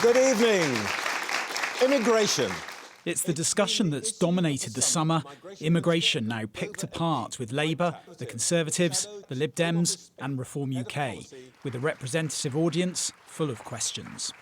Good evening. Immigration. It's the discussion that's dominated the summer. Immigration now picked apart with Labour, the Conservatives, the Lib Dems and Reform UK, with a representative audience full of questions.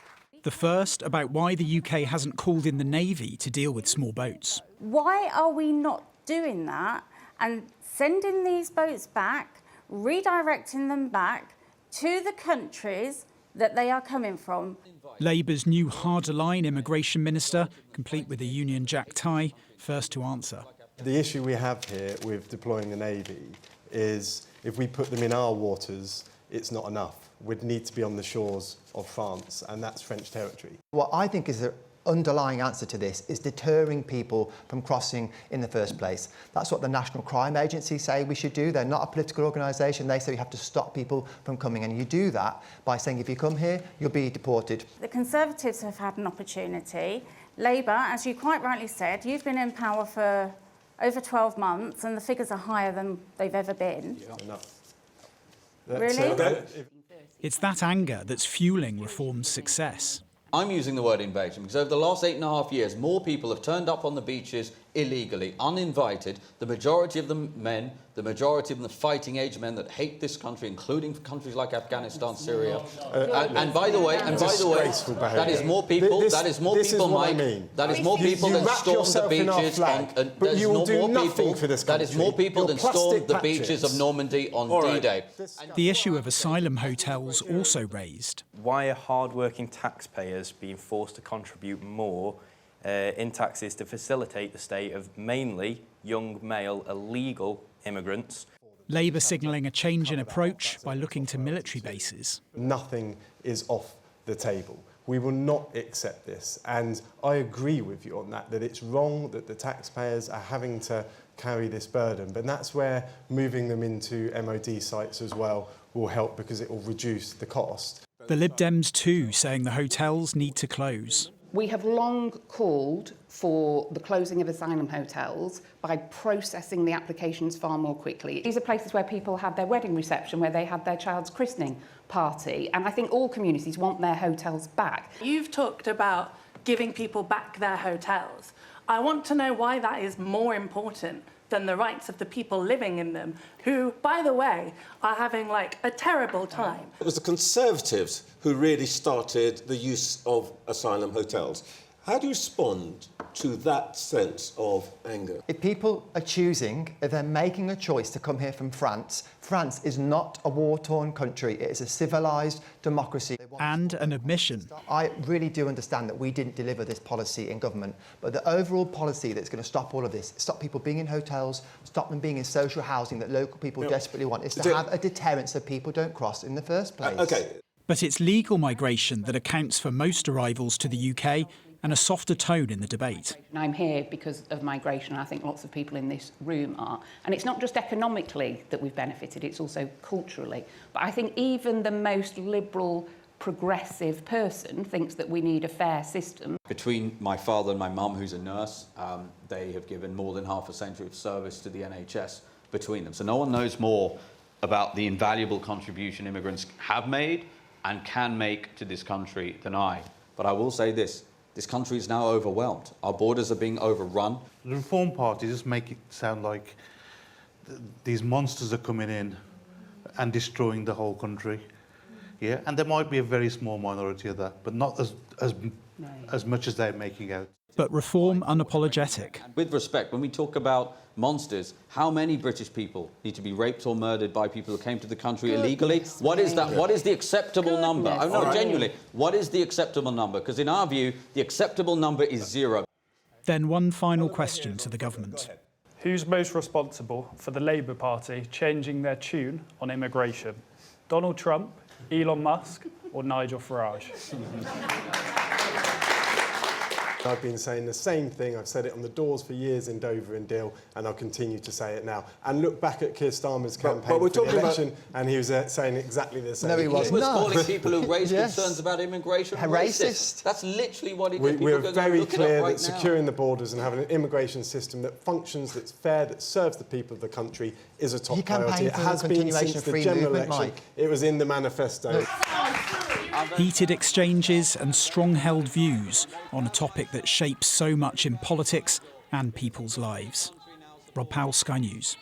The first about why the UK hasn't called in the Navy to deal with small boats. Why are we not doing that and sending these boats back, redirecting them back to the countries that they are coming from? Labour's new harder-line immigration minister, complete with a Union Jack tie, first to answer. The issue we have here with deploying the Navy is if we put them in our waters, it's not enough. We'd need to be on the shores of France, and that's French territory. What I think is the underlying answer to this is deterring people from crossing in the first place. That's what the National Crime Agency say we should do. They're not a political organisation. They say we have to stop people from coming, and you do that by saying if you come here, you'll be deported. The Conservatives have had an opportunity. Labour, as you quite rightly said, you've been in power for over 12 months and the figures are higher than they've ever been. Yeah. Really? It's that anger that's fueling Reform's success. I'm using the word invasion because over the last 8.5 years, more people have turned up on the beaches illegally, uninvited. The majority of them men, the majority of them the fighting-age men that hate this country, including countries like Afghanistan, Syria. And by the way, that is more people. That is more people, Mike. That is more people than stormed the beaches. But you will do nothing for this country. That is more people than stormed the beaches of Normandy on D-Day. The issue of asylum hotels also raised. Why are hard-working taxpayers being forced to contribute more in taxes to facilitate the stay of mainly young male illegal immigrants? Labour signalling a change in approach by looking to military bases. Nothing is off the table. We will not accept this. And I agree with you on that it's wrong that the taxpayers are having to carry this burden. But that's where moving them into MOD sites as well will help because it will reduce the cost. The Lib Dems too saying the hotels need to close. We have long called for the closing of asylum hotels by processing the applications far more quickly. These are places where people had their wedding reception, where they had their child's christening party, and I think all communities want their hotels back. You've talked about giving people back their hotels. I want to know why that is more important than the rights of the people living in them, who, by the way, are having, a terrible time. It was the Conservatives who really started the use of asylum hotels. How do you respond to that sense of anger? If people are choosing, if they're making a choice to come here from France, France is not a war-torn country. It is a civilised democracy. And an admission. I really do understand that we didn't deliver this policy in government, but the overall policy that's going to stop all of this, stop people being in hotels, stop them being in social housing that local people desperately want, is to have a deterrent so people don't cross in the first place. OK. But it's legal migration that accounts for most arrivals to the UK and a softer tone in the debate. I'm here because of migration. I think lots of people in this room are. And it's not just economically that we've benefited, it's also culturally. But I think even the most liberal, progressive person thinks that we need a fair system. Between my father and my mum, who's a nurse, they have given more than half a century of service to the NHS between them. So no one knows more about the invaluable contribution immigrants have made and can make to this country than I. But I will say this country is now overwhelmed. Our borders are being overrun. The Reform Party just make it sound like these monsters are coming in and destroying the whole country. Yeah, and there might be a very small minority of that, but not as much as they're making out. But Reform unapologetic. With respect, when we talk about monsters, how many British people need to be raped or murdered by people who came to the country illegally? What is that? What is the acceptable number? Oh, no, genuinely, what is the acceptable number? Because in our view, the acceptable number is 0. Then one final question to the government. Who's most responsible for the Labour Party changing their tune on immigration? Donald Trump, Elon Musk or Nigel Farage? I've been saying the same thing. I've said it on the doors for years in Dover and Deal, and I'll continue to say it now. And look back at Keir Starmer's campaign for the election, and he was saying exactly the same. No, he wasn't. He was calling people who raised concerns about immigration racist. That's literally what he did. We're very clear that securing the borders and having an immigration system that functions, that's fair, that serves the people of the country is a top priority. It has been since the general election. It was in the manifesto. Heated exchanges and strong-held views on a topic that shapes so much in politics and people's lives. Rob Powell, Sky News.